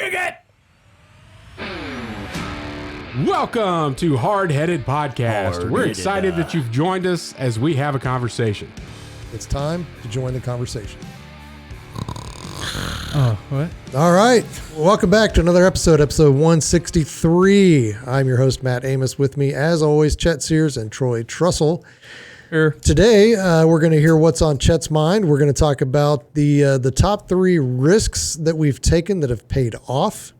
Dig it! Welcome to Hardheaded Podcast. We're excited that you've joined us as we have a conversation. It's time to join the conversation. Oh, what? All right. Welcome back to another episode 163. I'm your host, Matt Amos. With me, as always, Chet Sears and Troy Trussell. Here. Today, we're going to hear what's on Chet's mind. We're going to talk about the top 3 risks that we've taken that have paid off.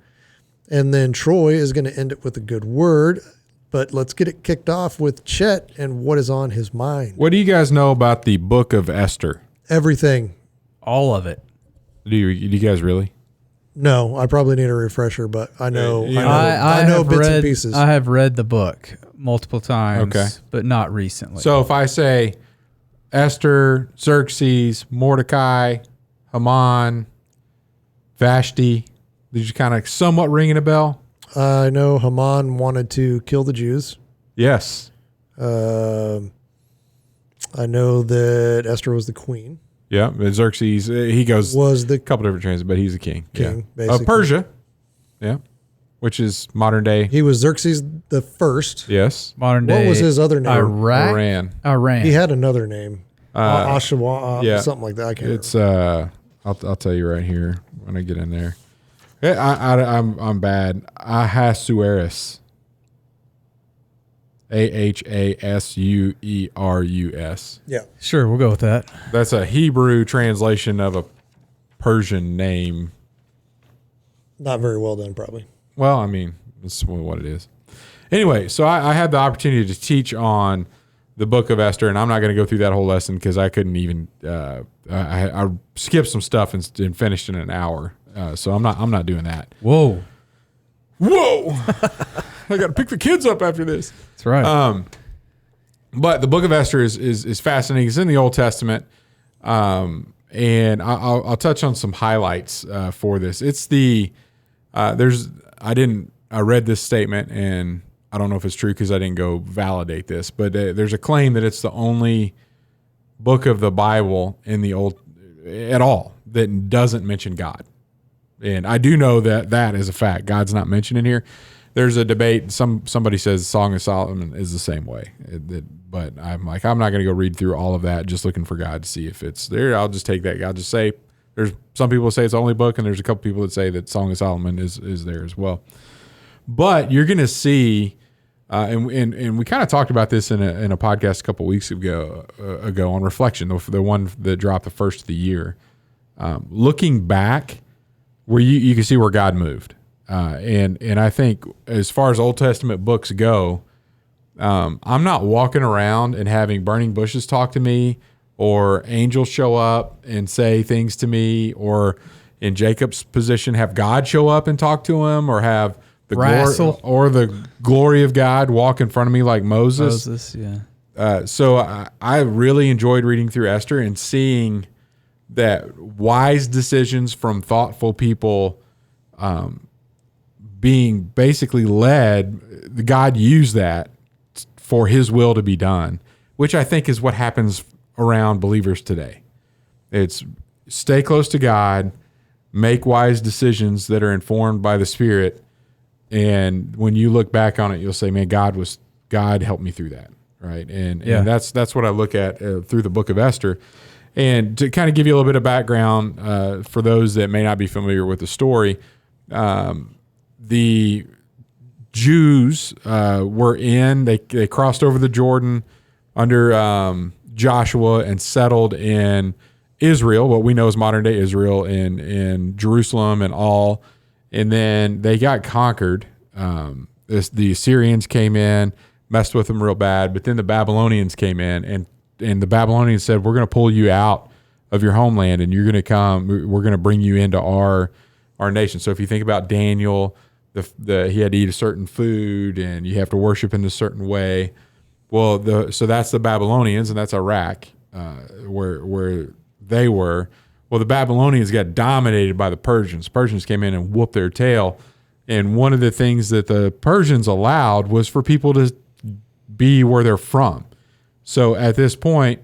And then Troy is going to end it with a good word. But let's get it kicked off with Chet and what is on his mind. What do you guys know about the Book of Esther? Everything. All of it. Do you guys really? No, I probably need a refresher, but I know I know have bits read, and pieces. I have read the book multiple times, Okay. but not recently. So if I say Esther, Xerxes, Mordecai, Haman, Vashti, did you kind of somewhat ringing a bell? I know Haman wanted to kill the Jews. Yes. I know that Esther was the queen. Yeah, Xerxes, he goes a couple different translations, but he's a king. Basically. Persia, yeah, which is modern day. He was Xerxes the first. Yes. Modern day. What was his other name? Iran. He had another name. Ashawa, something like that. I can't remember. I'll tell you right here when I get in there. I'm bad. Ahasuerus. Ahasuerus. Yeah. Sure, we'll go with that. That's a Hebrew translation of a Persian name. Not very well done, probably. Well, I mean, that's what it is. Anyway, so I had the opportunity to teach on the Book of Esther, and I'm not going to go through that whole lesson because I couldn't even. I skipped some stuff and finished in an hour. So I'm not doing that. Whoa. I got to pick the kids up after this. That's right. But the Book of Esther is fascinating. It's in the Old Testament, and I'll touch on some highlights for this. It's I read this statement, and I don't know if it's true because I didn't go validate this, but there's a claim that it's the only book of the Bible in the Old at all that doesn't mention God. And I do know that is a fact. God's not mentioned in here. There's a debate. Somebody says Song of Solomon is the same way. But I'm like, I'm not going to go read through all of that just looking for God to see if it's there. I'll just take that. I'll just say there's some people say it's the only book, and there's a couple people that say that Song of Solomon is there as well. But you're going to see, and we kind of talked about this in a podcast a couple weeks ago on Reflection, the one that dropped the first of the year. Looking back, where you can see where God moved. And I think as far as Old Testament books go, I'm not walking around and having burning bushes talk to me or angels show up and say things to me, or in Jacob's position, have God show up and talk to him, or have the glory of God walk in front of me like Moses. Yeah. So I really enjoyed reading through Esther and seeing that wise decisions from thoughtful people being basically led, God used that for his will to be done, which I think is what happens around believers today. It's stay close to God, make wise decisions that are informed by the Spirit, and when you look back on it, you'll say, man, God helped me through that, right? And that's what I look at through the Book of Esther. And to kind of give you a little bit of background for those that may not be familiar with the story, the Jews they crossed over the Jordan under Joshua and settled in Israel, what we know as modern day Israel, in Jerusalem and all. And then they got conquered. The Assyrians came in, messed with them real bad, but then the Babylonians came in, and the Babylonians said, we're going to pull you out of your homeland, and you're going to come. We're going to bring you into our nation. So if you think about Daniel, he had to eat a certain food, and you have to worship in a certain way. Well, so that's the Babylonians, and that's Iraq, where they were. Well, the Babylonians got dominated by the Persians. Persians came in and whooped their tail. And one of the things that the Persians allowed was for people to be where they're from. So at this point,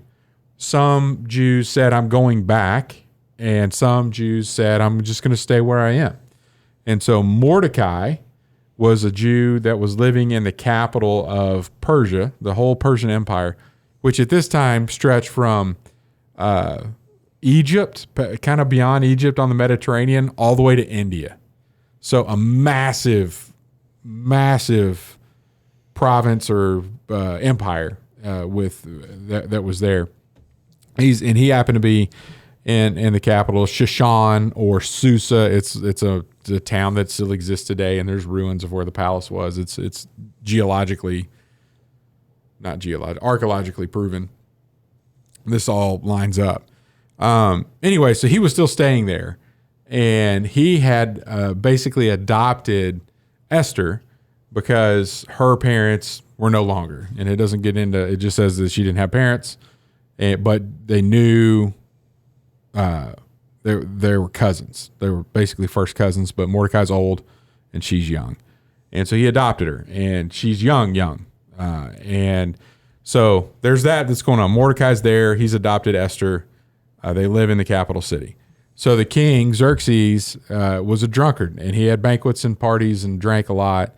some Jews said, I'm going back. And some Jews said, I'm just going to stay where I am. And so Mordecai was a Jew that was living in the capital of Persia, the whole Persian Empire, which at this time stretched from Egypt, kind of beyond Egypt on the Mediterranean, all the way to India. So a massive, massive province or empire with that was there. He happened to be in the capital, Shushan or Susa. It's a town that still exists today, and there's ruins of where the palace was. It's archaeologically proven. This all lines up. Anyway, so he was still staying there, and he had basically adopted Esther because her parents were no longer. And it doesn't get into, it just says that she didn't have parents, but they knew they were cousins. They were basically first cousins, but Mordecai's old and she's young. And so he adopted her, and she's young. And so there's that's going on. Mordecai's there. He's adopted Esther. They live in the capital city. So the king, Xerxes, was a drunkard, and he had banquets and parties and drank a lot.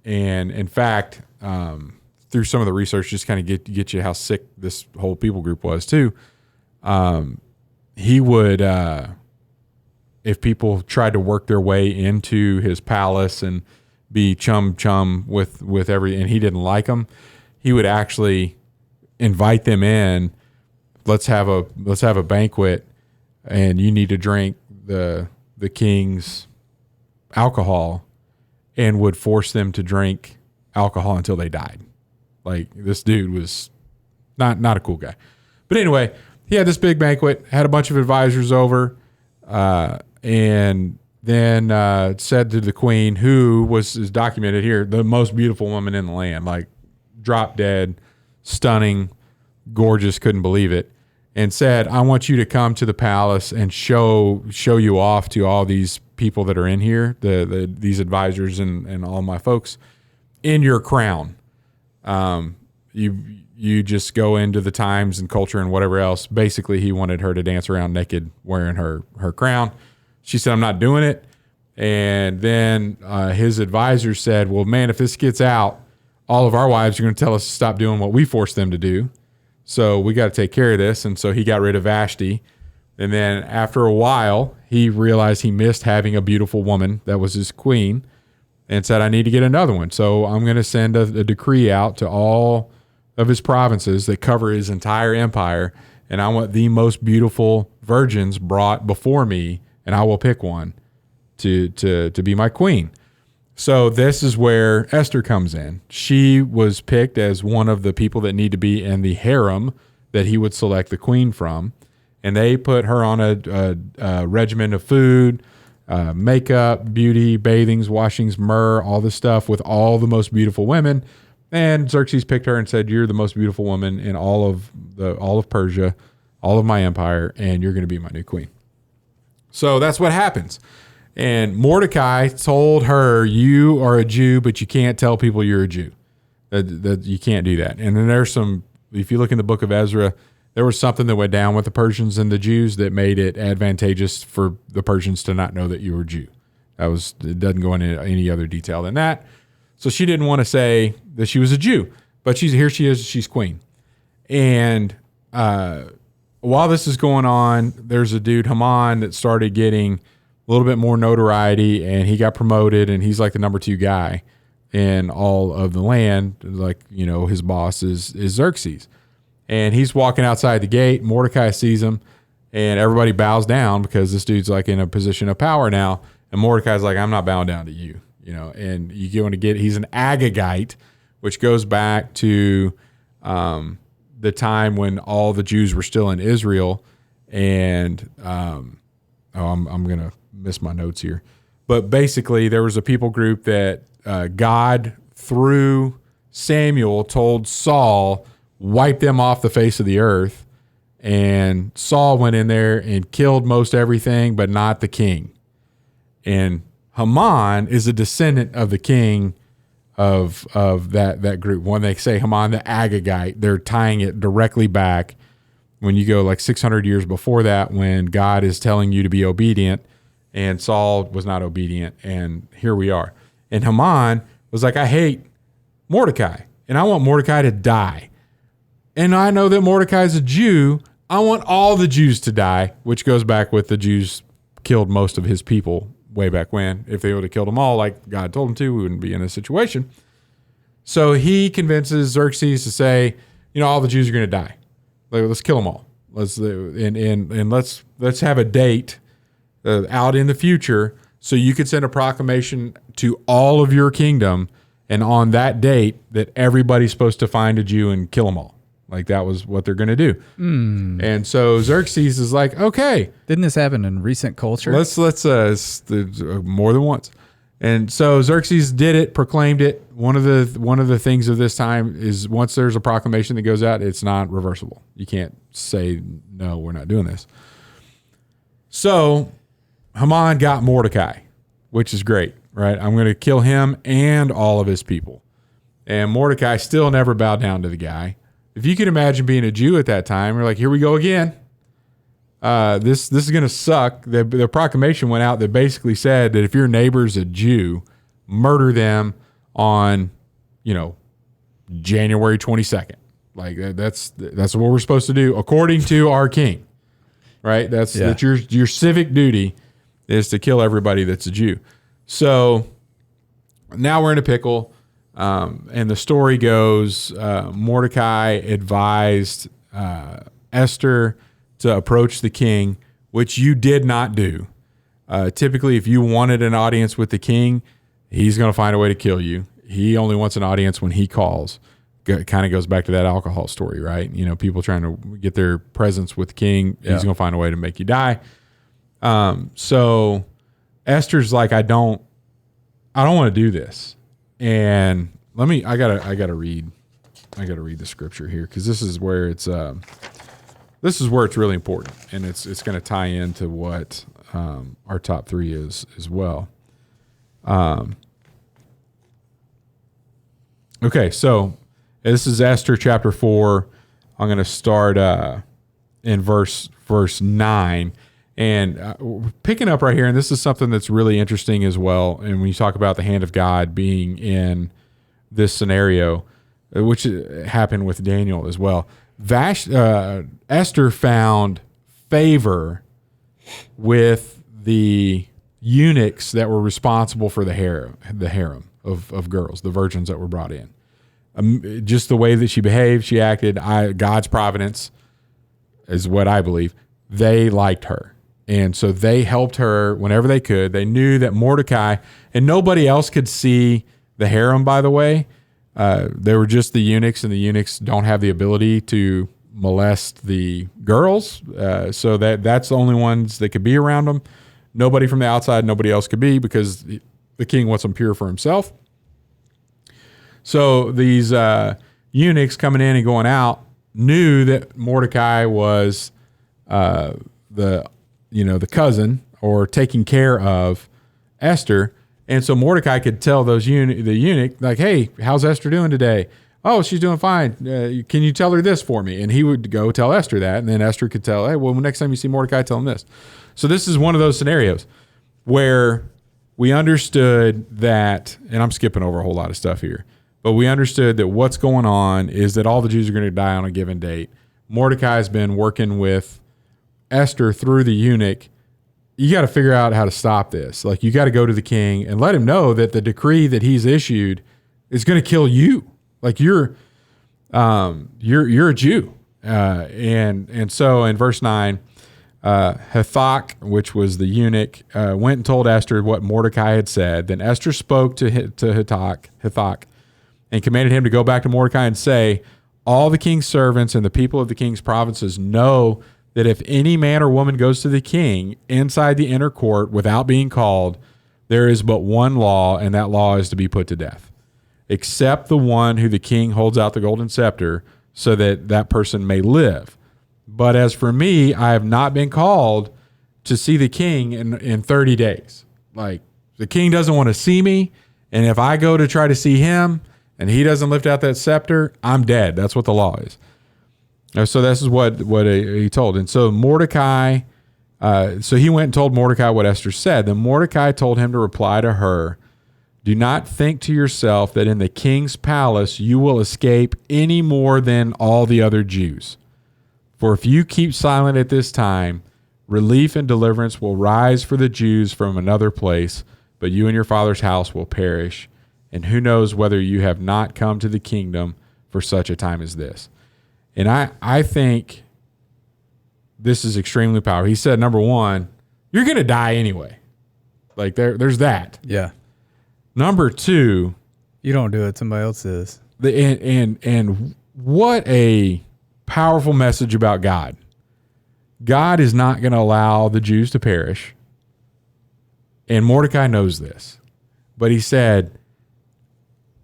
And in fact, through some of the research, just kind of get you how sick this whole people group was too. He would, if people tried to work their way into his palace and be chum with and he didn't like them, he would actually invite them in. Let's have a banquet, and you need to drink the king's alcohol, and would force them to drink alcohol until they died. Like, this dude was not a cool guy. But anyway, he had this big banquet, had a bunch of advisors over, and then said to the queen, who is documented here, the most beautiful woman in the land, like drop dead, stunning, gorgeous, couldn't believe it, and said, I want you to come to the palace and show you off to all these people that are in here, these advisors and all my folks, in your crown. You just go into the times and culture and whatever else. Basically, he wanted her to dance around naked wearing her crown. She said, I'm not doing it. And then his advisors said, well, man, if this gets out, all of our wives are going to tell us to stop doing what we forced them to do. So we got to take care of this. And so he got rid of Vashti. And then after a while, he realized he missed having a beautiful woman that was his queen, and said, I need to get another one. So I'm going to send a decree out to all of his provinces that cover his entire empire, and I want the most beautiful virgins brought before me, and I will pick one to be my queen. So this is where Esther comes in. She was picked as one of the people that need to be in the harem that he would select the queen from. And they put her on a regimen of food, makeup, beauty, bathings, washings, myrrh, all this stuff with all the most beautiful women. And Xerxes picked her and said, you're the most beautiful woman in all of Persia, all of my empire, and you're going to be my new queen. So that's what happens. And Mordecai told her, you are a Jew, but you can't tell people you're a Jew. That you can't do that. And then there's some, if you look in the book of Ezra, there was something that went down with the Persians and the Jews that made it advantageous for the Persians to not know that you were a Jew. It doesn't go into any other detail than that. So she didn't want to say that she was a Jew, but here she is, she's queen. And while this is going on, there's a dude, Haman, that started getting a little bit more notoriety, and he got promoted, and he's like the number 2 guy in all of the land. Like, his boss is Xerxes. And he's walking outside the gate. Mordecai sees him, and everybody bows down because this dude's like in a position of power now. And Mordecai's like, I'm not bowing down to you, and you want to he's an Agagite, which goes back to the time when all the Jews were still in Israel. And I'm going to miss my notes here. But basically, there was a people group that God, through Samuel, told Saul, wipe them off the face of the earth. And Saul went in there and killed most everything, but not the king. And Haman is a descendant of the king of that group. When they say Haman the Agagite, they're tying it directly back when you go like 600 years before that, when God is telling you to be obedient and Saul was not obedient, and here we are. And Haman was like, I hate Mordecai, and I want Mordecai to die. And I know that Mordecai is a Jew. I want all the Jews to die, which goes back with the Jews killed most of his people way back when. If they would have killed them all like God told them to, we wouldn't be in this situation. So he convinces Xerxes to say, all the Jews are going to die. Like, let's kill them all. Let's have a date out in the future so you could send a proclamation to all of your kingdom, and on that date that everybody's supposed to find a Jew and kill them all. Like, that was what they're going to do. And so Xerxes is like, okay. Didn't this happen in recent culture? Let's more than once. And so Xerxes did it, proclaimed it. One of the things of this time is once there's a proclamation that goes out, it's not reversible. You can't say, no, we're not doing this. So Haman got Mordecai, which is great, right? I'm going to kill him and all of his people. And Mordecai still never bowed down to the guy. If you could imagine being a Jew at that time, you're like, here we go again. This is going to suck. The proclamation went out that basically said that if your neighbor's a Jew, murder them on, January 22nd. Like, that's what we're supposed to do according to our king, right? That's your civic duty is to kill everybody that's a Jew. So now we're in a pickle. And the story goes, Mordecai advised Esther to approach the king, which you did not do. Typically, if you wanted an audience with the king, he's going to find a way to kill you. He only wants an audience when he calls. Kind of goes back to that alcohol story, right? People trying to get their presence with the king. He's going to find a way to make you die. So Esther's like, I don't want to do this. And I gotta read the scripture here, because this is where it's really important, and it's going to tie into what our top three is as well. Okay, so this is Esther chapter 4. I'm going to start in verse 9. And picking up right here, and this is something that's really interesting as well. And when you talk about the hand of God being in this scenario, which happened with Daniel as well, Esther found favor with the eunuchs that were responsible for the harem of girls, the virgins that were brought in. Just the way that she behaved, she acted, God's providence is what I believe. They liked her. And so they helped her whenever they could. They knew that Mordecai, and nobody else could see the harem, by the way. They were just the eunuchs, and the eunuchs don't have the ability to molest the girls. So that's the only ones that could be around them. Nobody from the outside, nobody else could be, because the king wants them pure for himself. So these eunuchs coming in and going out knew that Mordecai was the cousin, or taking care of Esther. And so Mordecai could tell the eunuch, like, hey, how's Esther doing today? Oh, she's doing fine. Can you tell her this for me? And he would go tell Esther that. And then Esther could tell, hey, well, next time you see Mordecai, tell him this. So this is one of those scenarios where we understood that, and I'm skipping over a whole lot of stuff here, but we understood that what's going on is that all the Jews are going to die on a given date. Mordecai's been working with Esther through the eunuch. You got to figure out how to stop this. Like, you got to go to the king and let him know that the decree that he's issued is going to kill you. Like, you're a Jew. And so in verse 9, Hathach, which was the eunuch, went and told Esther what Mordecai had said. Then Esther spoke to Hathach and commanded him to go back to Mordecai and say, all the king's servants and the people of the king's provinces know that if any man or woman goes to the king inside the inner court without being called, there is but one law, and that law is to be put to death, except the one who the king holds out the golden scepter, so that that person may live. But as for me, I have not been called to see the king in 30 days. Like, the king doesn't want to see me, and if I go to try to see him and he doesn't lift out that scepter, I'm dead. That's what the law is. So this is what he told. And so Mordecai So he went and told Mordecai what Esther said. Then Mordecai told him to reply to her, "Do not think to yourself that in the king's palace you will escape any more than all the other Jews. For if you keep silent at this time, relief and deliverance will rise for the Jews from another place, but you and your father's house will perish. And who knows whether you have not come to the kingdom for such a time as this." And I think this is extremely powerful. He said, number one, you're going to die anyway. Like there's that. Yeah. Number two, You don't do it. Somebody else is. and what a powerful message about God. God is not going to allow the Jews to perish. And Mordecai knows this. But he said,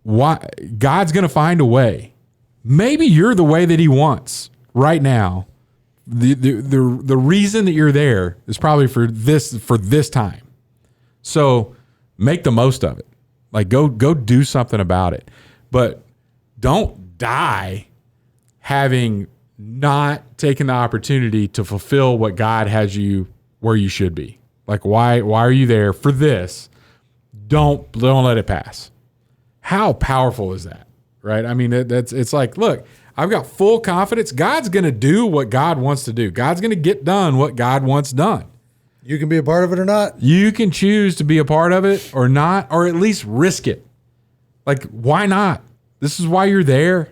"Why? God's going to find a way. Maybe you're the way that he wants right now. The reason that you're there is probably for this time. So make the most of it. Like go do something about it. But don't die having not taken the opportunity to fulfill what God has you where you should be. Like why are you there for this? Don't let it pass." How powerful is that? Right? I mean, it's like, look, I've got full confidence. God's going to do what God wants to do. God's going to get done what God wants done. You can be a part of it or not. You can choose to be a part of it or not, or at least risk it. Like, why not? This is why you're there.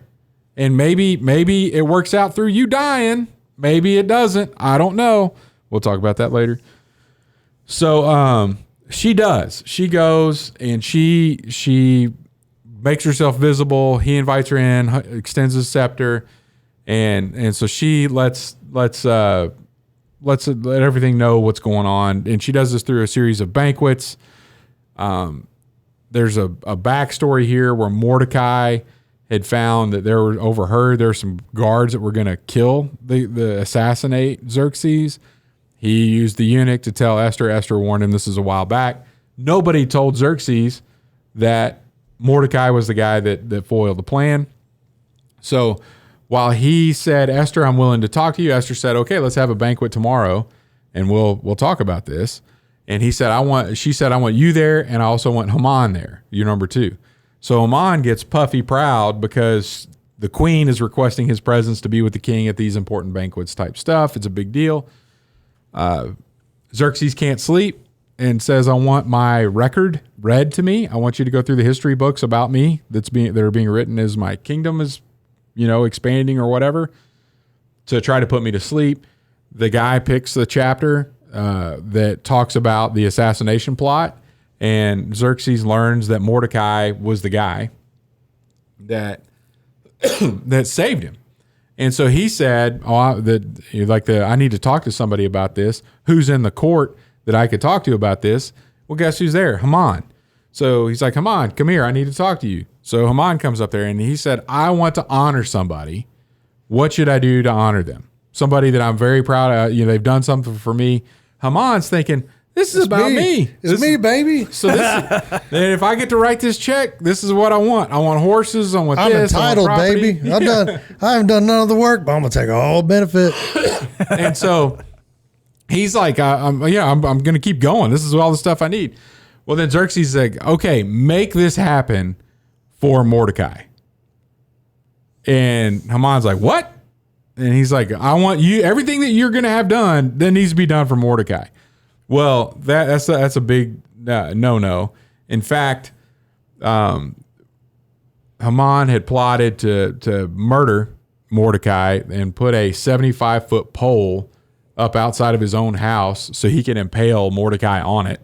And maybe it works out through you dying. Maybe it doesn't. I don't know. We'll talk about that later. So she does. She goes and she makes herself visible. He invites her in, extends his scepter, and so she lets let everything know what's going on. And she does this through a series of banquets. There's a backstory here where Mordecai had found that there were some guards that were going to kill the assassinate Xerxes. He used the eunuch to tell Esther. Esther warned him. This is a while back. Nobody told Xerxes that Mordecai was the guy that foiled the plan. So while he said, "Esther, I'm willing to talk to you," Esther said, "Okay, let's have a banquet tomorrow and we'll talk about this." And she said, "I want you there, and I also want Haman there, your number two." So Haman gets puffy proud because the queen is requesting his presence to be with the king at these important banquets type stuff. It's a big deal. Xerxes can't sleep and says, "I want my record read to me. I want you to go through the history books about me that are being written as my kingdom is, expanding or whatever, to try to put me to sleep." The guy picks the chapter that talks about the assassination plot, and Xerxes learns that Mordecai was the guy that that saved him. And so he said, I need to talk to somebody about this. Who's in the court that I could talk to about this? Well, guess who's there? Haman. So he's like, "Haman, come here. I need to talk to you." So Haman comes up there and he said, "I want to honor somebody. What should I do to honor them? Somebody that I'm very proud of. They've done something for me." Haman's thinking, this is about me. It's me, baby. So and if I get to write this check, this is what I want. I want horses. I want I'm this. entitled, baby. I haven't done none of the work, but I'm gonna take all benefit. And so he's like, I'm going to keep going. This is all the stuff I need. Well, then Xerxes is like, "Okay, make this happen for Mordecai." And Haman's like, "What?" And he's like, "I want you, everything that you're going to have done, that needs to be done for Mordecai." Well, that's a big no-no. In fact, Haman had plotted to murder Mordecai and put a 75-foot pole up outside of his own house so he can impale Mordecai on it.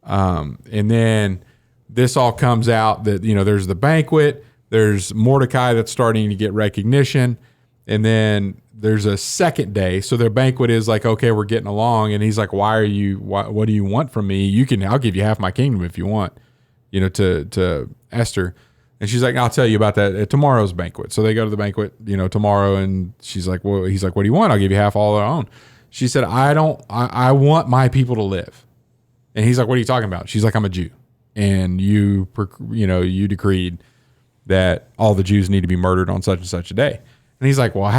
And then this all comes out that, there's the banquet, there's Mordecai that's starting to get recognition, and then there's a second day. So their banquet is like, "Okay, we're getting along." And he's like, what do you want from me? I'll give you half my kingdom if you want, to Esther. And she's like, "I'll tell you about that at tomorrow's banquet." So they go to the banquet, tomorrow. And she's like, he's like, "What do you want? I'll give you half all our own." She said, I want my people to live. And he's like, "What are you talking about?" She's like, "I'm a Jew. And you decreed that all the Jews need to be murdered on such and such a day." And he's like, "Well,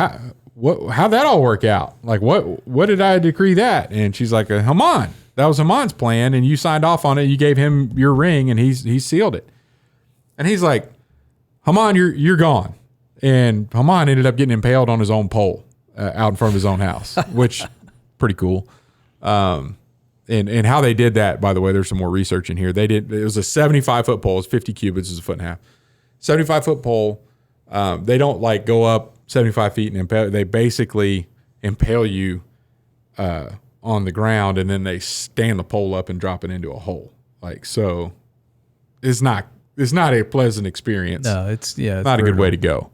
how'd that all work out? Like, what did I decree that? And she's like, Haman. That was Haman's plan, and you signed off on it. You gave him your ring, and he sealed it. And he's like, Haman, you're gone. And Haman ended up getting impaled on his own pole out in front of his own house, which pretty cool. And how they did that, by the way, there's some more research in here. It was a 75-foot pole. It's 50 cubits, is a foot and a half. 75-foot pole. They don't like go up 75 feet and impale. They basically impale you on the ground, and then they stand the pole up and drop it into a hole. Like, so it's not a pleasant experience. No, it's not brutal. a good way to go.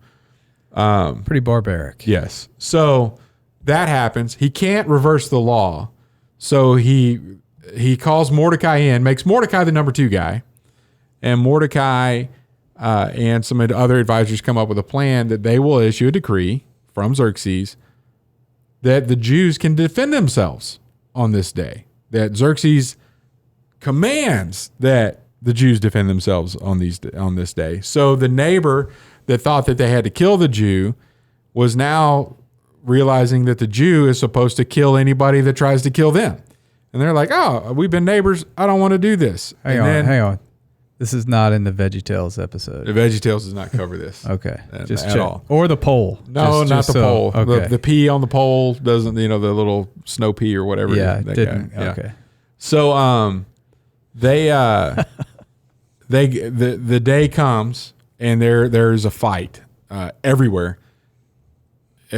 Pretty barbaric. Yes. So that happens. He can't reverse the law. So he calls Mordecai in, makes Mordecai the number 2 guy. And Mordecai and some other advisors come up with a plan that they will issue a decree from Xerxes that the Jews can defend themselves on this day. That Xerxes commands that the Jews defend themselves on this day. So the neighbor that thought that they had to kill the Jew was now realizing that the Jew is supposed to kill anybody that tries to kill them. And they're like, oh, we've been neighbors. I don't want to do this. Hang on. This is not in the VeggieTales episode. The VeggieTales does not cover this. Okay. Just at all. Or the poll. No, not the poll. Okay. The pea on the pole doesn't, the little snow pea or whatever. Yeah, that didn't. guy. Yeah. Okay. So the day comes and there's a fight everywhere.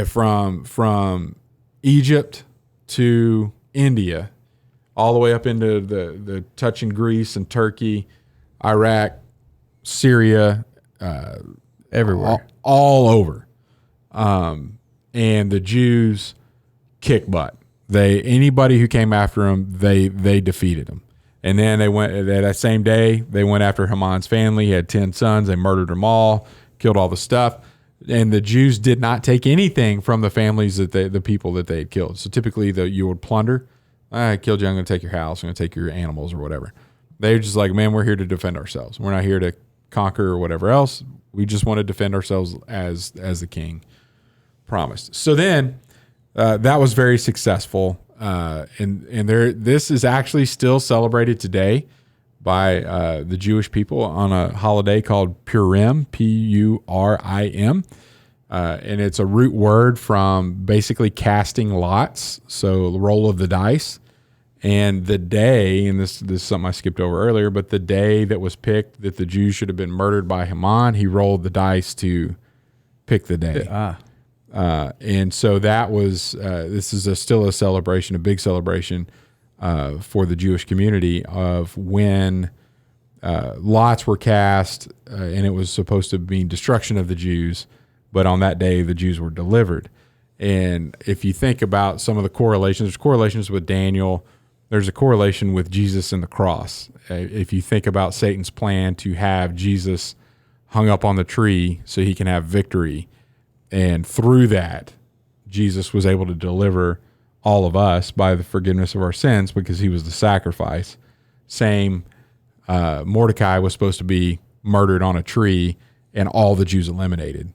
From Egypt to India, all the way up into the touching Greece and Turkey, Iraq, Syria, everywhere, all over. And the Jews kick butt. Anybody who came after them, they defeated them. And then they went that same day. They went after Haman's family. He had 10 sons. They murdered them all, killed all the stuff. And the Jews did not take anything from the families the people that they had killed. So typically you would plunder. I killed you. I'm going to take your house. I'm going to take your animals or whatever. They're just like, man, we're here to defend ourselves. We're not here to conquer or whatever else. We just want to defend ourselves as the king promised. So then that was very successful. This is actually still celebrated today by the Jewish people on a holiday called Purim, Purim. And it's a root word from basically casting lots, so the roll of the dice. And the day, and this is something I skipped over earlier, but the day that was picked that the Jews should have been murdered by Haman, he rolled the dice to pick the day. And so that was, this is still a celebration, a big celebration for the Jewish community of when lots were cast, and it was supposed to mean destruction of the Jews, but on that day the Jews were delivered. And if you think about some of the correlations, there's correlations with Daniel, there's a correlation with Jesus and the cross. If you think about Satan's plan to have Jesus hung up on the tree so he can have victory, and through that, Jesus was able to deliver all of us by the forgiveness of our sins because he was the sacrifice. Same, Mordecai was supposed to be murdered on a tree and all the Jews eliminated.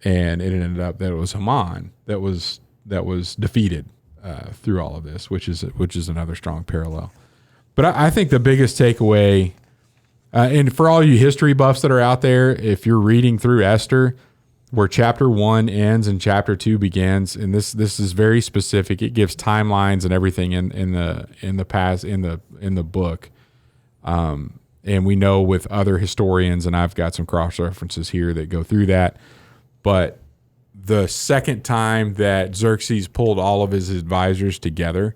And it ended up that it was Haman that was defeated through all of this, which is another strong parallel. But I think the biggest takeaway, and for all you history buffs that are out there, if you're reading through Esther, where chapter 1 ends and chapter 2 begins, and this is very specific. It gives timelines and everything in the past in the book. And we know with other historians, and I've got some cross references here that go through that. But the second time that Xerxes pulled all of his advisors together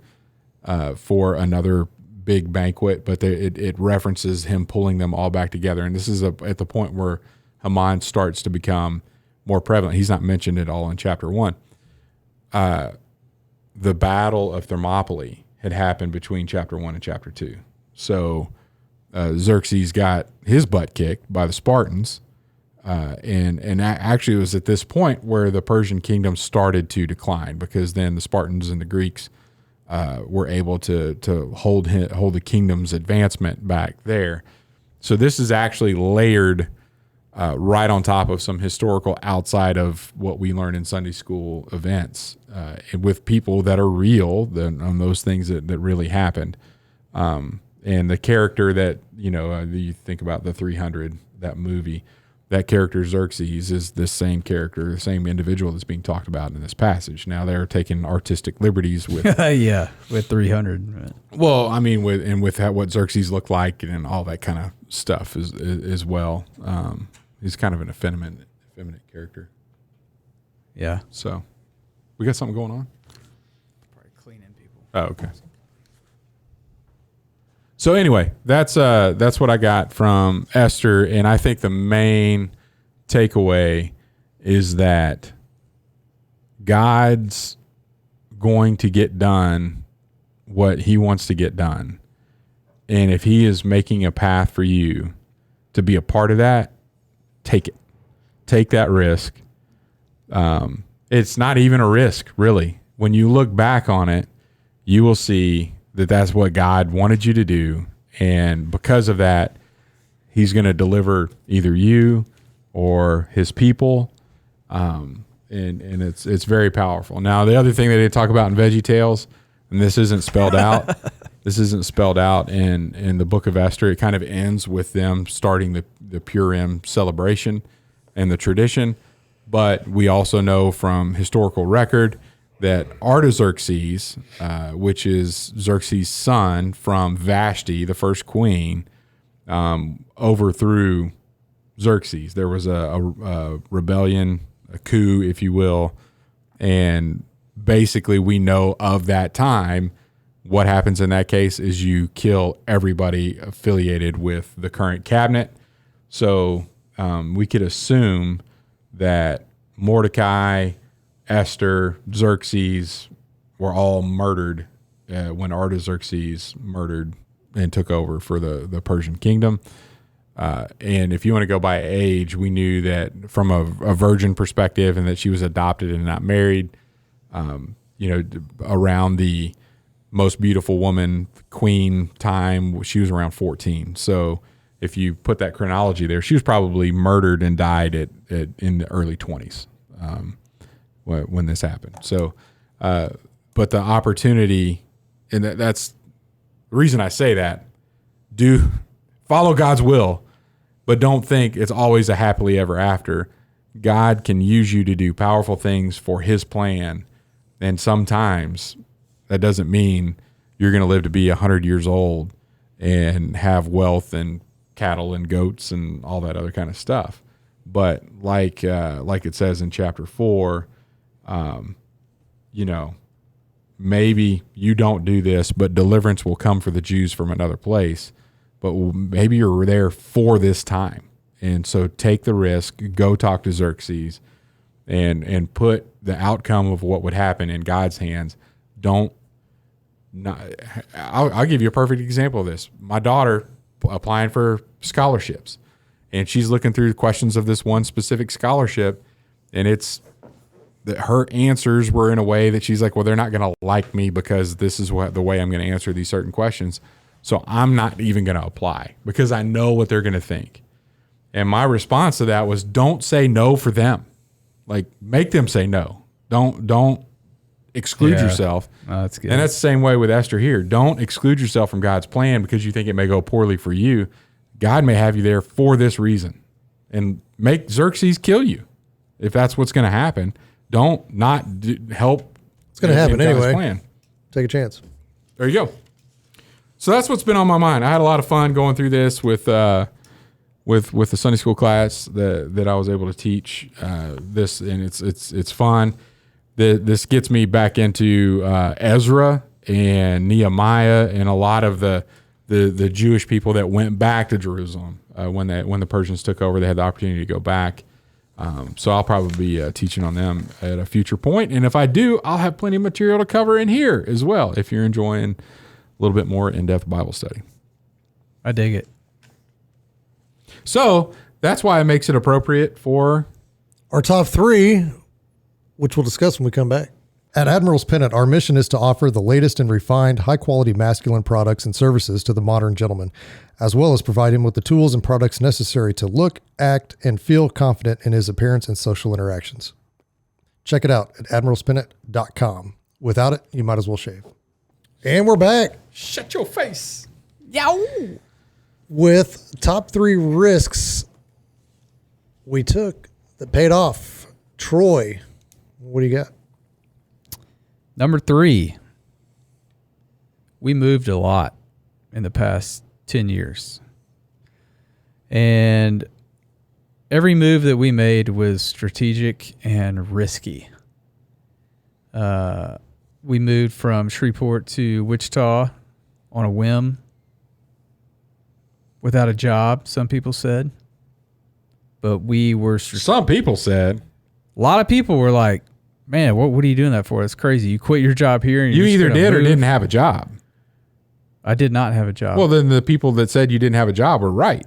for another big banquet, but it references him pulling them all back together. And this is at the point where Haman starts to become more prevalent. He's not mentioned at all in chapter 1. The Battle of Thermopylae had happened between chapter 1 and chapter 2. So Xerxes got his butt kicked by the Spartans. And actually it was at this point where the Persian kingdom started to decline, because then the Spartans and the Greeks were able to hold the kingdom's advancement back there. So this is actually layered right on top of some historical outside of what we learn in Sunday school events, with people that are real on those things that really happened. And the character that, you think about the 300, that movie, that character Xerxes is the same character, the same individual that's being talked about in this passage. Now they're taking artistic liberties with, with 300. well, I mean, with what Xerxes looked like and all that kind of stuff as well. He's kind of an effeminate character. Yeah. So we got something going on. Probably cleaning people. Oh, okay. So anyway, that's what I got from Esther, and I think the main takeaway is that God's going to get done what he wants to get done. And if he is making a path for you to be a part of that, take it. Take that risk. It's not even a risk, really. When you look back on it, you will see that that's what God wanted you to do. And because of that, he's going to deliver either you or his people. And it's very powerful. Now, the other thing that they talk about in VeggieTales, and this isn't spelled out, in the Book of Esther. It kind of ends with them starting the Purim celebration and the tradition. But we also know from historical record that Artaxerxes, which is Xerxes' son from Vashti, the first queen, overthrew Xerxes. There was a rebellion, a coup, if you will, and basically we know of that time. What happens in that case is you kill everybody affiliated with the current cabinet. So we could assume that Mordecai, Esther, Xerxes were all murdered when Artaxerxes murdered and took over for the Persian kingdom. And if you want to go by age, we knew that from a virgin perspective and that she was adopted and not married, around the most beautiful woman, queen time, she was around 14. So if you put that chronology there, she was probably murdered and died in the early 20s. When this happened. So, but the opportunity, and that's the reason I say that, do follow God's will, but don't think it's always a happily ever after. God can use you to do powerful things for his plan. And sometimes that doesn't mean you're going to live to be 100 years old and have wealth and cattle and goats and all that other kind of stuff. But like it says in chapter 4, maybe you don't do this, but deliverance will come for the Jews from another place. But maybe you're there for this time. And so take the risk, go talk to Xerxes, and put the outcome of what would happen in God's hands. I'll give you a perfect example of this. My daughter applying for scholarships, and she's looking through the questions of this one specific scholarship, and it's that her answers were in a way that she's like, well, they're not going to like me because this is the way I'm going to answer these certain questions. So I'm not even going to apply because I know what they're going to think. And my response to that was, don't say no for them. Like, make them say no. Don't exclude yourself. Oh, that's good. And that's the same way with Esther here. Don't exclude yourself from God's plan because you think it may go poorly for you. God may have you there for this reason, and make Xerxes kill you if that's what's going to happen. Don't help. It's going to happen God's anyway. plan. Take a chance. There you go. So that's what's been on my mind. I had a lot of fun going through this with the Sunday school class that I was able to teach this, and it's fun. This gets me back into Ezra and Nehemiah and a lot of the Jewish people that went back to Jerusalem when the Persians took over. They had the opportunity to go back. So I'll probably be teaching on them at a future point. And if I do, I'll have plenty of material to cover in here as well if you're enjoying a little bit more in-depth Bible study. I dig it. So that's why it makes it appropriate for our top 3, which we'll discuss when we come back. At Admiral's Pennant, our mission is to offer the latest and refined, high-quality masculine products and services to the modern gentleman, as well as provide him with the tools and products necessary to look, act, and feel confident in his appearance and social interactions. Check it out at admiralspennant.com. Without it, you might as well shave. And we're back. Shut your face. Yow! With top 3 risks we took that paid off. Troy, what do you got? Number 3, we moved a lot in the past 10 years. And every move that we made was strategic and risky. We moved from Shreveport to Wichita on a whim without a job, some people said. But we were... Some people said. A lot of people were like, man, what are you doing that for? It's crazy. You quit your job here. And You you're just either gonna did or move. didn't have a job. I did not have a job. Well, then the people that said you didn't have a job were right.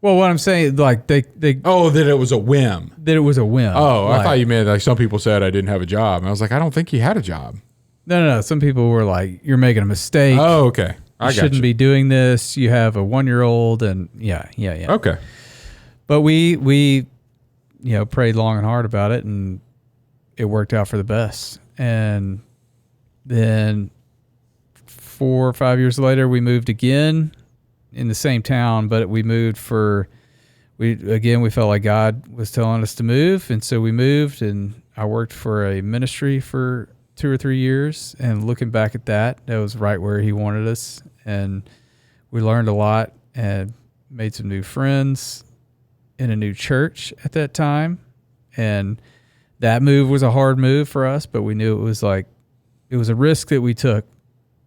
Well, what I'm saying, like they Oh, that it was a whim. that it was a whim. Oh, Like, I thought you meant like some people said I didn't have a job. And I was like, I don't think you had a job. No. Some people were like, you're making a mistake. Oh, okay. I You got shouldn't you. be doing this. You have a 1-year-old, and yeah. Okay. But we prayed long and hard about it, and it worked out for the best. And then 4 or 5 years later, we moved again in the same town, but we moved we felt like God was telling us to move. And so we moved, and I worked for a ministry for 2 or 3 years. And looking back at that was right where he wanted us. And we learned a lot and made some new friends in a new church at that time. And that move was a hard move for us, but we knew it was a risk that we took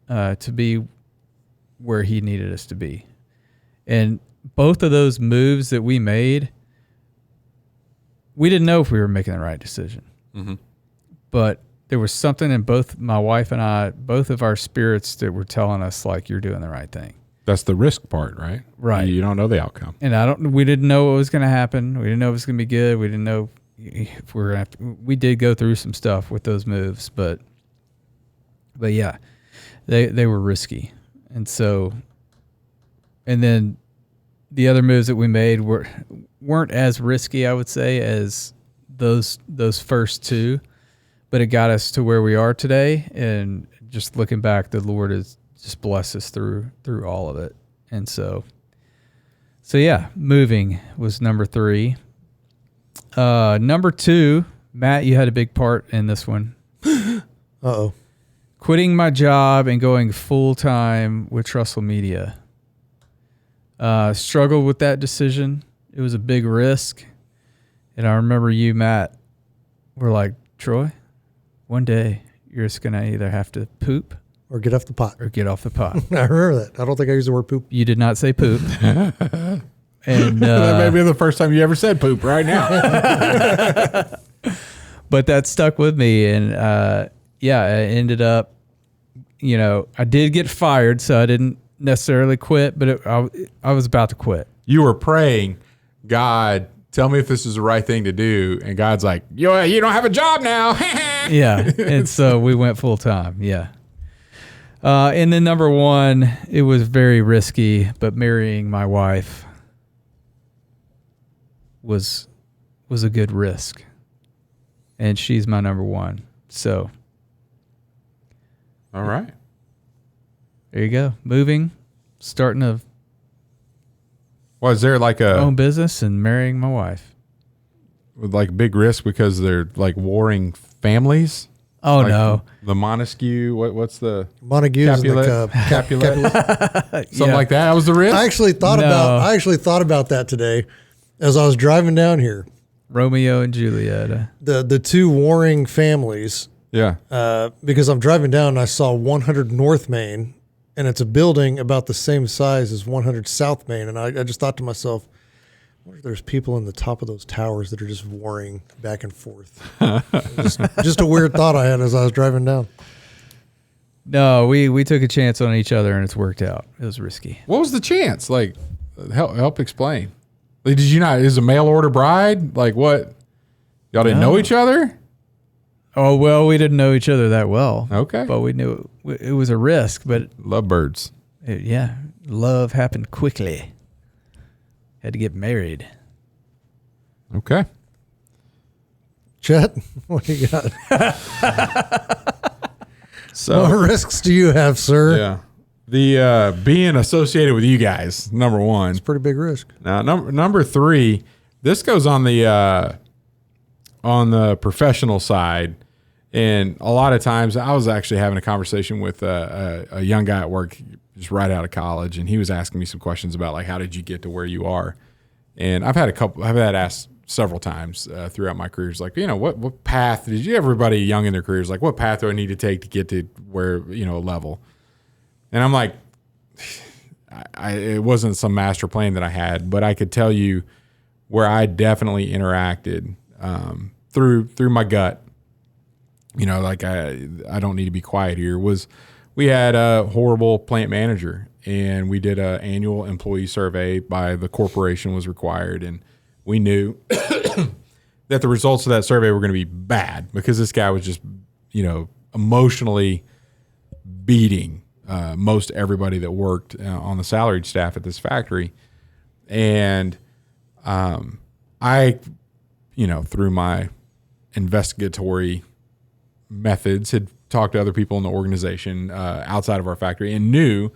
to be where he needed us to be. And both of those moves that we made, we didn't know if we were making the right decision. Mm-hmm. But there was something in both my wife and I, both of our spirits, that were telling us, like, you're doing the right thing. That's the risk part, right? Right. You don't know the outcome. And we didn't know what was going to happen. We didn't know if it was going to be good. We didn't know if we were going to we did go through some stuff with those moves, but yeah, they were risky. And so, and then the other moves that we made weren't as risky, I would say, as those first 2, but it got us to where we are today. And just looking back, the Lord has just blessed us through all of it. And so yeah, moving was number 3. Number 2, Matt, you had a big part in this one. Uh-oh. Quitting my job and going full-time with Trussell Media. Struggled with that decision. It was a big risk. And I remember you, Matt, were like, Troy, one day you're just going to either have to poop Or get off the pot. or get off the pot. I remember that. I don't think I used the word poop. You did not say poop. And that may be the first time you ever said poop right now. but that stuck with me. And I ended up, I did get fired, so I didn't necessarily quit, but I was about to quit. You were praying, God, tell me if this is the right thing to do. And God's like, you don't have a job now. Yeah. And so we went full time. Yeah. And then number 1, it was very risky, but marrying my wife was a good risk. And she's my number 1. So All right. there you go. Moving, starting a Was there like own business and marrying my wife. with like big risk because they're like warring families? Oh, Like no. The Montague, what's the Montague's Capulet? and the Capulet? Capulet. Something like that? That was the risk? I actually thought No. about that today as I was driving down here. Romeo and Juliet. The 2 warring families, Yeah. because I'm driving down and I saw 100 North Main, and it's a building about the same size as 100 South Main. And I just thought to myself, I wonder if there's people in the top of those towers that are just warring back and forth. just a weird thought I had as I was driving down. No, we took a chance on each other, and it's worked out. It was risky. What was the chance? Like, help explain. Like, did you not? Is a mail order bride? Like, what? Y'all didn't know each other? Oh, well, we didn't know each other that well. Okay. But we knew it was a risk. But Lovebirds. yeah, love happened quickly. Had to get married. Okay. Chet, what do you got? So What risks do you have, sir? yeah, the being associated with you guys, number one. It's a pretty big risk. Now, number three, this goes on the professional side, and a lot of times I was actually having a conversation with a young guy at work, just right out of college, and he was asking me some questions about like, how did you get to where you are? And I've had asked several times throughout my careers, like, what path did you? Everybody young in their careers, like, what path do I need to take to get to where a level? And I'm like, it wasn't some master plan that I had, but I could tell you where I definitely interacted through my gut. Like I don't need to be quiet here. We had a horrible plant manager, and we did an annual employee survey by the corporation was required, and we knew that the results of that survey were going to be bad because this guy was just, emotionally beating most everybody that worked on the salaried staff at this factory. And I, through my investigatory methods, had talked to other people in the organization outside of our factory and knew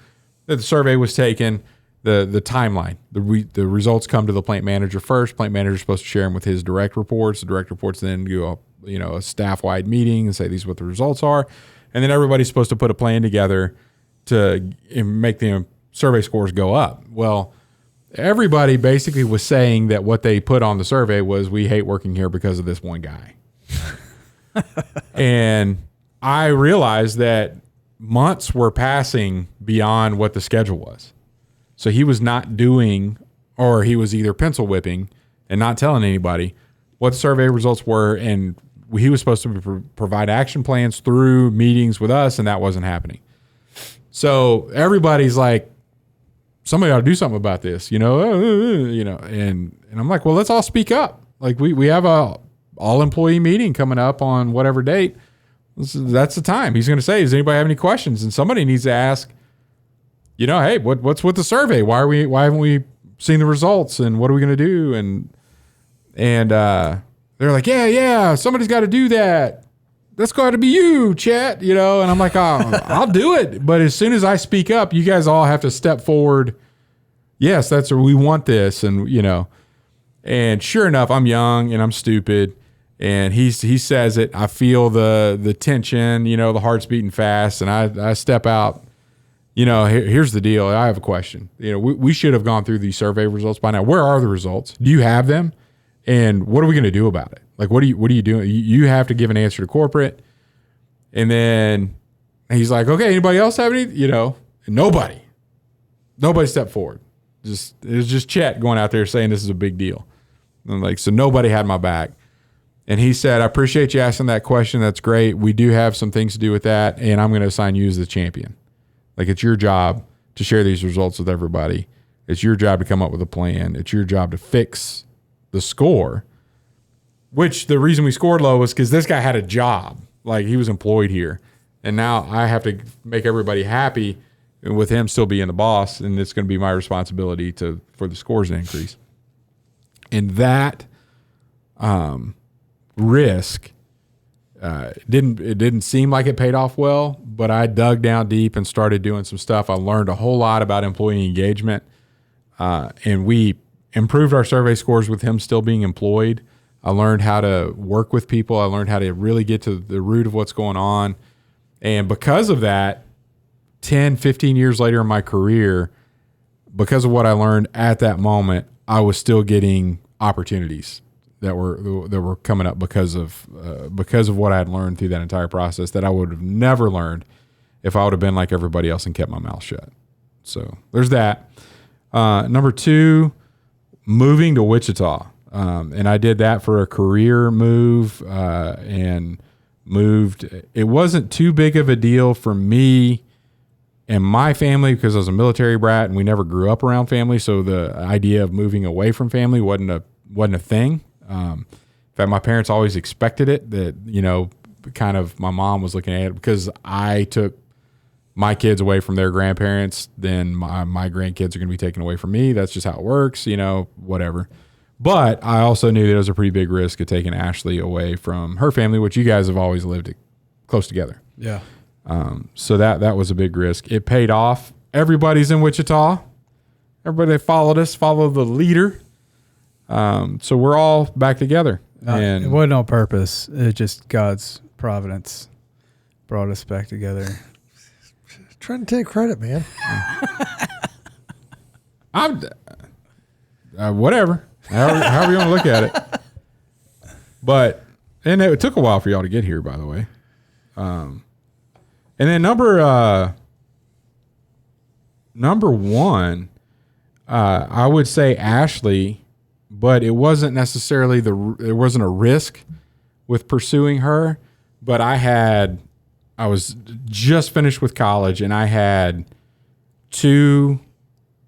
that the survey was taken. The timeline, the results come to the plant manager first. Plant manager is supposed to share them with his direct reports. The direct reports then go a staff-wide meeting and say these are what the results are, and then everybody's supposed to put a plan together to make the survey scores go up. Well, everybody basically was saying that what they put on the survey was, we hate working here because of this one guy. And I realized that months were passing beyond what the schedule was. So he was not doing, or he was either pencil whipping and not telling anybody what the survey results were. And he was supposed to provide action plans through meetings with us, and that wasn't happening. So everybody's like, somebody ought to do something about this, and I'm like, well, let's all speak up. Like we have a all employee meeting coming up on whatever date. That's the time. He's going to say, does anybody have any questions? And somebody needs to ask, hey, what's with the survey? Why haven't we seen the results? And what are we going to do? And they're like, yeah, somebody's got to do that. That's got to be you, Chet, And I'm like, oh, I'll do it. But as soon as I speak up, you guys all have to step forward. Yes, we want this. And, and sure enough, I'm young and I'm stupid. And he says it. I feel the tension, the heart's beating fast. And I step out. Here's the deal. I have a question. We should have gone through these survey results by now. Where are the results? Do you have them? And what are we going to do about it? Like, what are you doing? You have to give an answer to corporate. And then he's like, okay, anybody else have any? Nobody stepped forward. It was just Chet going out there saying this is a big deal. And I'm like, so nobody had my back. And he said, I appreciate you asking that question. That's great. We do have some things to do with that. And I'm going to assign you as the champion. Like, it's your job to share these results with everybody. It's your job to come up with a plan. It's your job to fix the score, which the reason we scored low was because this guy had a job. Like, he was employed here. And now I have to make everybody happy with him still being the boss. And it's going to be my responsibility for the scores to increase. And that risk, it didn't seem like it paid off well, but I dug down deep and started doing some stuff. I learned a whole lot about employee engagement, and we improved our survey scores with him still being employed. I learned how to work with people. I learned how to really get to the root of what's going on. And because of that, 10, 15 years later in my career, because of what I learned at that moment, I was still getting opportunities that were coming up because of what I had learned through that entire process that I would have never learned if I would have been like everybody else and kept my mouth shut. So there's that. Number 2, moving to Wichita. And I did that for a career move and moved. It wasn't too big of a deal for me and my family because I was a military brat and we never grew up around family. So the idea of moving away from family wasn't a thing. In fact, my parents always expected it, that, kind of my mom was looking at it because I took my kids away from their grandparents, then my grandkids are going to be taken away from me. That's just how it works, whatever. But I also knew that it was a pretty big risk of taking Ashley away from her family, which you guys have always lived close together. Yeah. So that was a big risk. It paid off. Everybody's in Wichita. Everybody that followed us, followed the leader. So we're all back together. And it wasn't on purpose. It just God's providence brought us back together. Trying to take credit, man. I'm whatever. However you want to look at it. But and it took a while for y'all to get here, by the way. And then number one, I would say Ashley, but it wasn't necessarily there wasn't a risk with pursuing her, but I was just finished with college and I had two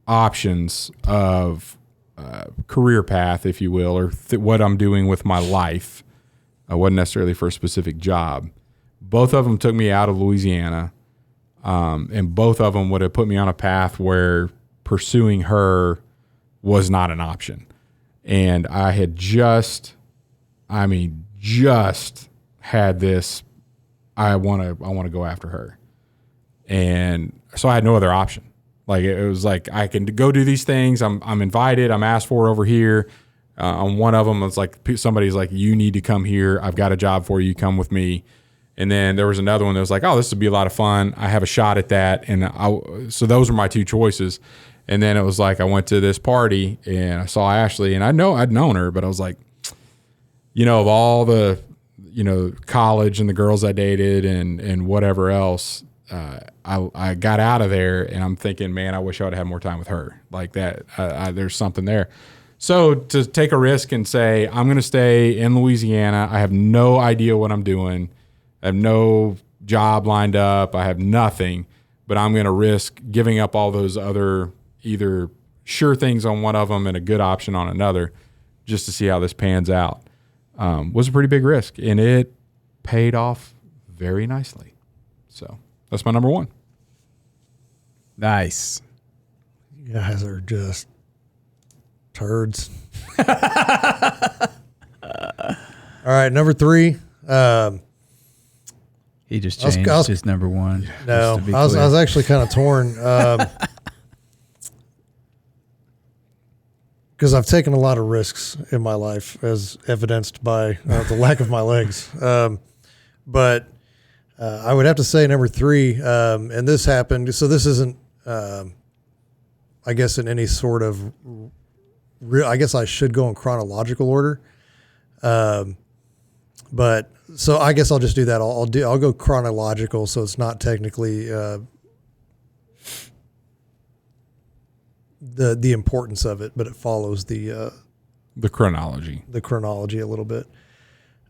options of career path, if you will, or what I'm doing with my life. I wasn't necessarily for a specific job. Both of them took me out of Louisiana, and both of them would have put me on a path where pursuing her was not an option. And I had just had this, I want to go after her. And so I had no other option. Like it was like, I can go do these things. I'm invited. I'm asked for over here. On one of them, it's like somebody's like, you need to come here. I've got a job for you. Come with me. And then there was another one that was like, oh, this would be a lot of fun. I have a shot at that. And so those were my two choices. And then it was like, I went to this party and I saw Ashley and I'd known her, but I was like, of all the, college and the girls I dated and whatever else, I got out of there and I'm thinking, man, I wish I would have had more time with her like that. There's something there. So to take a risk and say, I'm going to stay in Louisiana. I have no idea what I'm doing. I have no job lined up. I have nothing, but I'm going to risk giving up all those other either sure things on one of them and a good option on another just to see how this pans out. Was a pretty big risk, and it paid off very nicely. So that's my number one. Nice. You guys are just turds. All right, number three. He just changed his number one. No, I was actually kind of torn because I've taken a lot of risks in my life, as evidenced by the lack of my legs. But I would have to say number three, and this happened. So this isn't, I guess, in any sort of real. I guess I should go in chronological order. But so I guess I'll just do that. I'll go chronological, so it's not technically the importance of it, but it follows the chronology. The chronology a little bit.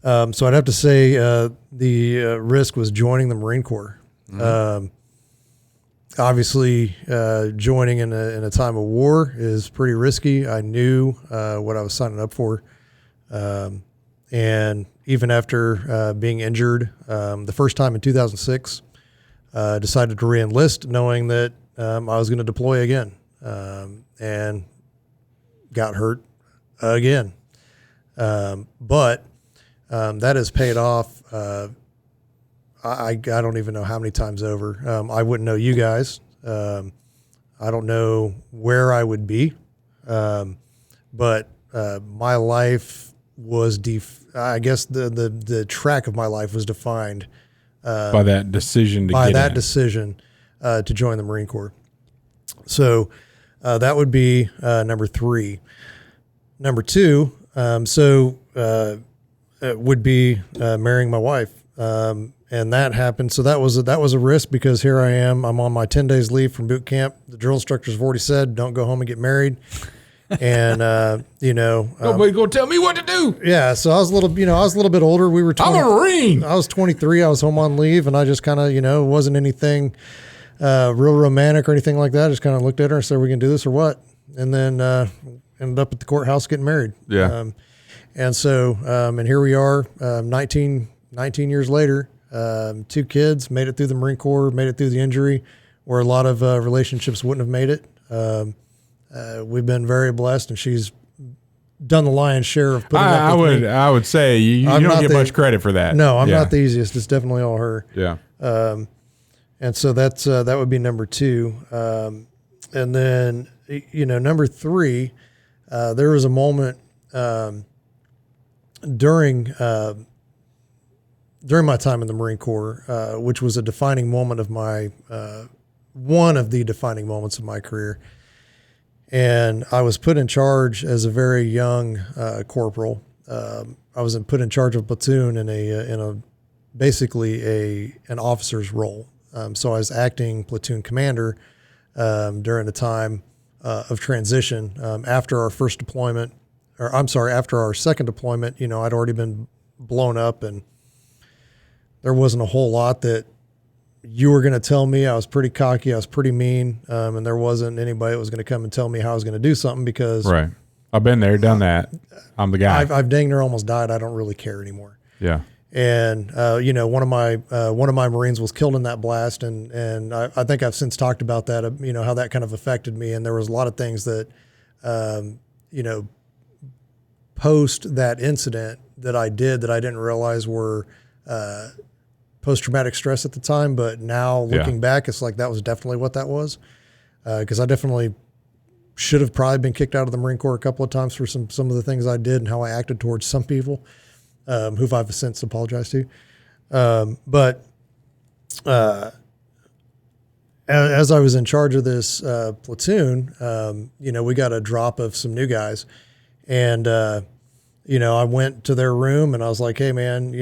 So I'd have to say the risk was joining the Marine Corps. Mm-hmm. Obviously, joining in a time of war is pretty risky. I knew what I was signing up for. And even after being injured the first time in 2006, decided to re-enlist knowing that I was going to deploy again, and got hurt again. But that has paid off. I don't even know how many times over. I wouldn't know you guys. I don't know where I would be. But my life was I guess the track of my life was defined by that decision to join the Marine Corps. So that would be number three. Number two, would be marrying my wife, and that happened. So that was a risk because here I am. I'm on my 10 days leave from boot camp. The drill instructors have already said, "Don't go home and get married." And nobody gonna tell me what to do. Yeah, so I was a little bit older. We were. I'm a Marine. I was 23. I was home on leave, and I just kind of, it wasn't anything real romantic or anything like that. I just kind of looked at her and said, "Are we gonna do this or what?" And then ended up at the courthouse getting married. Yeah. And so, and here we are, 19 19 years later, 2 kids, made it through the Marine Corps, made it through the injury, where a lot of relationships wouldn't have made it. We've been very blessed, and she's done the lion's share of putting up with me. I would say you don't get much credit for that. No, I'm not the easiest. It's definitely all her. Yeah. And so that would be number 2. And then, number 3, there was a moment during my time in the Marine Corps, which was a defining moment of my one of the defining moments of my career. And I was put in charge as a very young corporal. I was put in charge of platoon in a basically an officer's role. So I was acting platoon commander during a time of transition. After our first deployment, after our second deployment, I'd already been blown up, and there wasn't a whole lot that you were going to tell me. I was pretty cocky. I was pretty mean. And there wasn't anybody that was going to come and tell me how I was going to do something, because right. I've been there, done that. I'm the guy. I've dang near almost died. I don't really care anymore. Yeah. And, one of my Marines was killed in that blast. And I think I've since talked about that, how that kind of affected me. And there was a lot of things that, post that incident that I did that I didn't realize were, post-traumatic stress at the time, but now looking back, it's like that was definitely what that was, because I definitely should have probably been kicked out of the Marine Corps a couple of times for some of the things I did and how I acted towards some people, who I've since apologized to. But as I was in charge of this platoon, we got a drop of some new guys, and I went to their room and I was like, "Hey, man,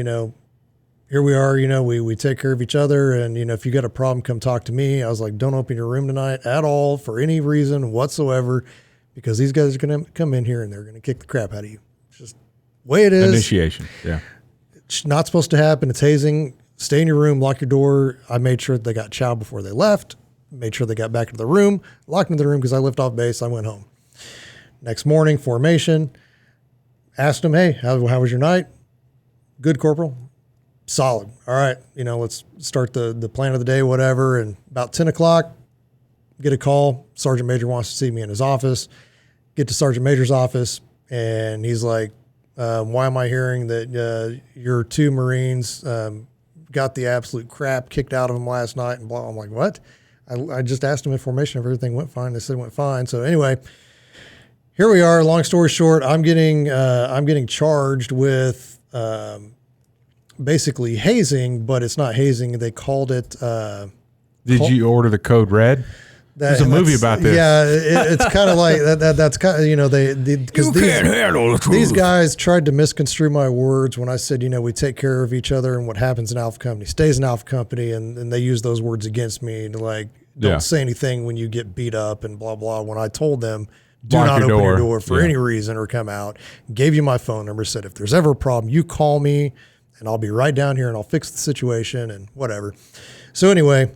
here we are, we take care of each other. And, if you got a problem, come talk to me." I was like, "Don't open your room tonight at all for any reason whatsoever, because these guys are going to come in here and they're going to kick the crap out of you." It's just the way it is. Initiation. Yeah. It's not supposed to happen. It's hazing. Stay in your room, lock your door. I made sure they got chow before they left, made sure they got back into the room, locked into the room because I left off base. I went home. Next morning, formation, asked them, "Hey, how was your night?" "Good, Corporal." "Solid. All right. Let's start the plan of the day, whatever." And about 10 o'clock, get a call. Sergeant Major wants to see me in his office. Get to Sergeant Major's office, and he's like, "Why am I hearing that your 2 Marines got the absolute crap kicked out of them last night?" And blah. I'm like, "What?" I just asked them in formation if everything went fine. They said it went fine. So anyway, here we are. Long story short, I'm getting charged with basically hazing, but it's not hazing. They called it. Did you order the code red? There's a movie about this. Yeah, it's kind of like that. That's kind of because these guys tried to misconstrue my words when I said we take care of each other, and what happens in Alpha Company stays in Alpha Company, and they use those words against me to don't say anything when you get beat up and blah blah. When I told them, do not open your door for any reason or come out. Gave you my phone number, said if there's ever a problem, you call me and I'll be right down here and I'll fix the situation and whatever. So anyway,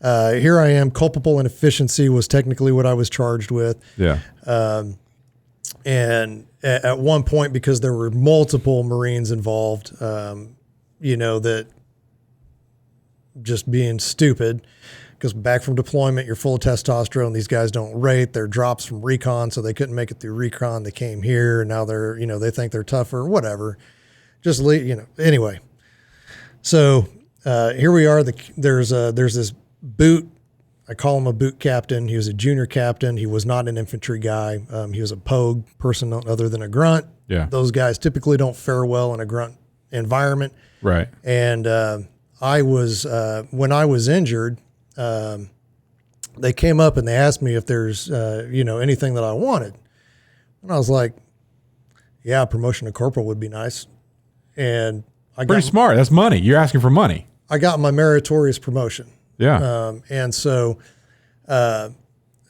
here I am. Culpable inefficiency was technically what I was charged with. Yeah. And at one point, because there were multiple Marines involved, that just being stupid, because back from deployment, you're full of testosterone. These guys don't rate. They're drops from recon, so they couldn't make it through recon. They came here, and now they're, they think they're tougher, whatever. Just anyway. So here we are. There's this boot. I call him a boot captain. He was a junior captain. He was not an infantry guy. He was a pogue person other than a grunt. Yeah. Those guys typically don't fare well in a grunt environment. Right. And I was when I was injured, they came up and they asked me if there's anything that I wanted, and I was like, "Yeah, promotion to corporal would be nice." And Pretty smart. That's money. You're asking for money. I got my meritorious promotion. Yeah. And so, and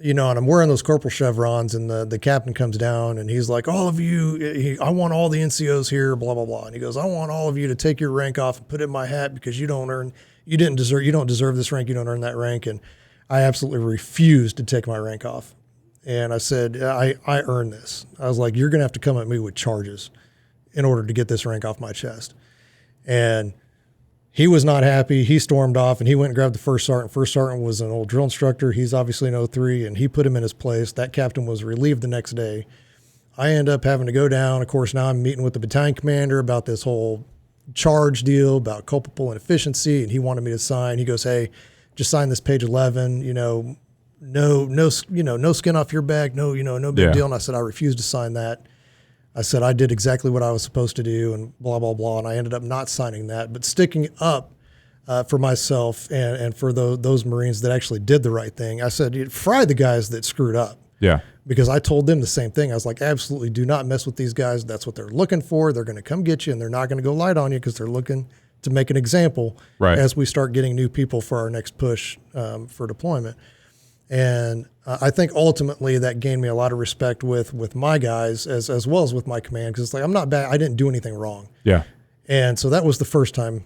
I'm wearing those corporal chevrons, and the captain comes down and he's like, "All of you, I want all the NCOs here, blah, blah, blah." And he goes, "I want all of you to take your rank off and put it in my hat because you don't deserve this rank. You don't earn that rank." And I absolutely refused to take my rank off. And I said, I earned this. I was like, "You're going to have to come at me with charges in order to get this rank off my chest." And He was not happy. He stormed off, and he went and grabbed the first sergeant. First sergeant was an old drill instructor. He's obviously an 03, and he put him in his place. That captain was relieved the next day. I end up having to go down. Of course, now I'm meeting with the battalion commander about this whole charge deal about culpable inefficiency, and he wanted me to sign. He goes, "Hey, just sign this page 11. No skin off your back. No big deal." And I said, "I refuse to sign that." I said, "I did exactly what I was supposed to do," and blah, blah, blah. And I ended up not signing that, but sticking up for myself and for those Marines that actually did the right thing. I said, fry the guys that screwed up. Yeah. Because I told them the same thing. I was like, absolutely do not mess with these guys. That's what they're looking for. They're going to come get you, and they're not going to go light on you because they're looking to make an example as we start getting new people for our next push for deployment. And I think ultimately that gained me a lot of respect with my guys as well as with my command, because it's like, I'm not bad. I didn't do anything wrong. Yeah. And so that was the first time.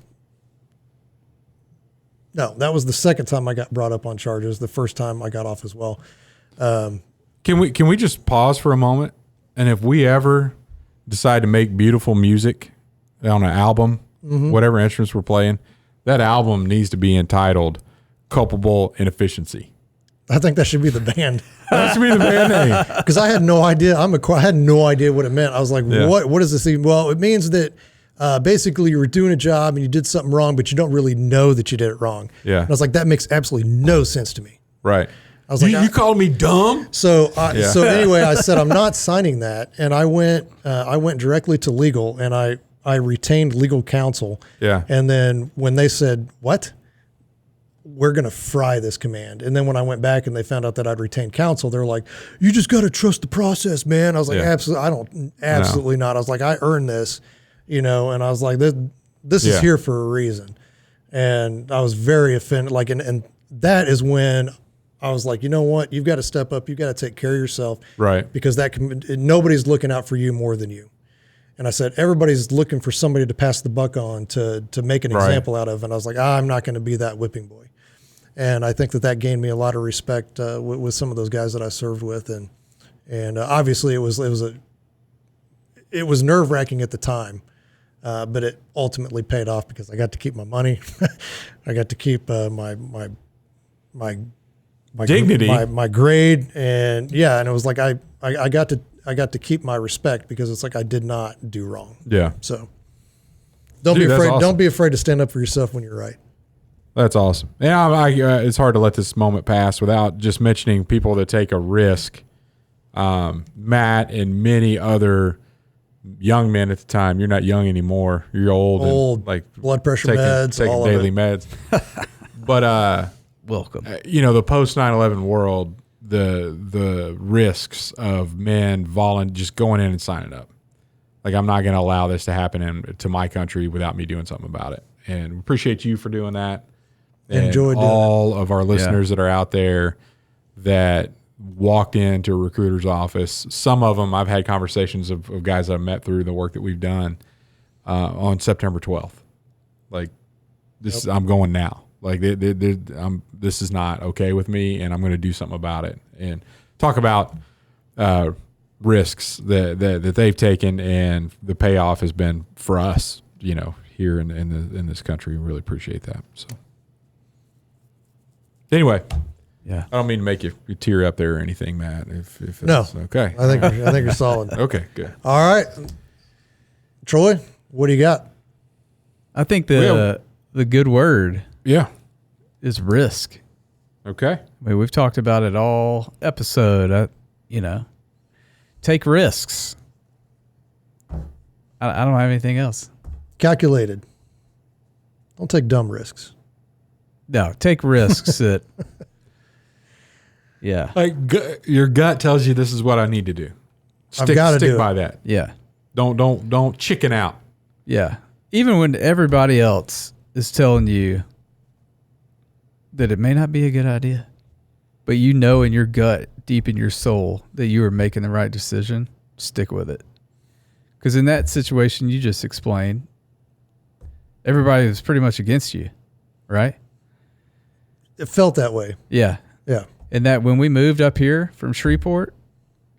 No, that was the second time I got brought up on charges. The first time I got off as well. Can we just pause for a moment? And if we ever decide to make beautiful music on an album, whatever instruments we're playing, that album needs to be entitled Culpable Inefficiency. I think that should be the band. That should be the band name. Because I had no idea. I had no idea what it meant. I was like, what does this even? Well, it means that basically you were doing a job and you did something wrong, but you don't really know that you did it wrong. Yeah. And I was like, that makes absolutely no sense to me. Right. I was like, you called me dumb? So anyway, I said, I'm not signing that. And I went directly to legal, and I retained legal counsel. Yeah. And then when they said, what? We're going to fry this command. And then when I went back and they found out that I'd retained counsel, they're like, you just got to trust the process, man. I was like, absolutely not. I was like, I earned this, and I was like, this is here for a reason. And I was very offended. Like, and that is when I was like, you know what? You've got to step up. You've got to take care of yourself. Right. Because nobody's looking out for you more than you. And I said, everybody's looking for somebody to pass the buck on to make an example out of. And I was like, I'm not going to be that whipping boy. And I think that gained me a lot of respect with some of those guys that I served with. And obviously it was nerve-wracking at the time, but it ultimately paid off because I got to keep my money. I got to keep my dignity, my grade. And and it was like, I got to keep my respect because it's like, I did not do wrong. Yeah. So don't be afraid. Awesome. Don't be afraid to stand up for yourself when you're right. That's awesome. Yeah, it's hard to let this moment pass without just mentioning people that take a risk. Matt and many other young men at the time. You're not young anymore. You're old, and like blood pressure meds, taking all daily of it. Meds. But welcome. The post 9/11 world, the risks of men just going in and signing up. Like, I'm not going to allow this to happen to my country without me doing something about it. And we appreciate you for doing that. And enjoyed all of our listeners that are out there that walked into a recruiter's office. Some of them, I've had conversations of guys that I've met through the work that we've done on September 12th. Like, this, I'm going now. Like, this is not okay with me, and I'm going to do something about it. And talk about risks that they've taken, and the payoff has been for us, here in this country. We really appreciate that. So. Anyway, I don't mean to make you tear up there or anything, Matt. If it's okay, I think you're solid. Okay, good. All right, Troy, what do you got? I think the good word, is risk. Okay, I mean, we've talked about it all episode. Take risks. I don't have anything else. Calculated. Don't take dumb risks. No, take risks that. Like your gut tells you this is what I need to do. Stick by that. Yeah. Don't chicken out. Yeah. Even when everybody else is telling you that it may not be a good idea, but in your gut, deep in your soul, that you are making the right decision, stick with it. Because in that situation you just explained, everybody was pretty much against you, right? It felt that way. Yeah. Yeah. And that when we moved up here from Shreveport,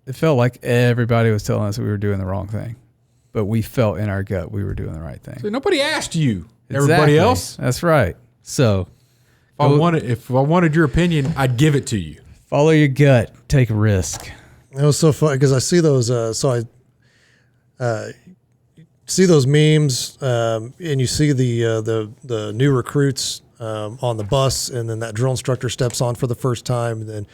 it felt like everybody was telling us we were doing the wrong thing. But we felt in our gut we were doing the right thing. So nobody asked you. everybody Exactly. else. That's right. So If I wanted your opinion, I'd give it to you. follow your gut. Take a risk. It was so fun because I see those. See those memes, and you see the new recruits on the bus, and then that drill instructor steps on for the first time, and then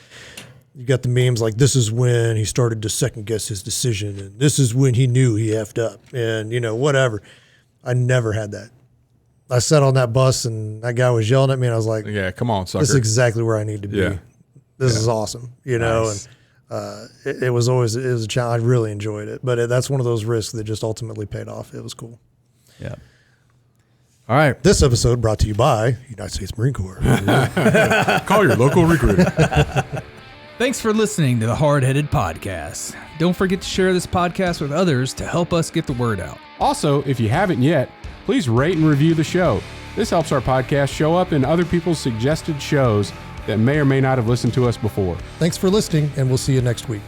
you got the memes like, "This is when he started to second guess his decision, and this is when he knew he effed up," and whatever. I never had that. I sat on that bus, and that guy was yelling at me, and I was like, Yeah, come on, sucker. "This is exactly where I need to be. Yeah. This is awesome," Nice. And it was a challenge. I really enjoyed it, but that's one of those risks that just ultimately paid off. It was cool. Yeah. All right. This episode brought to you by United States Marine Corps. Call your local recruiter. Thanks for listening to the Hardheaded Podcast. Don't forget to share this podcast with others to help us get the word out. Also, if you haven't yet, please rate and review the show. This helps our podcast show up in other people's suggested shows that may or may not have listened to us before. Thanks for listening, and we'll see you next week.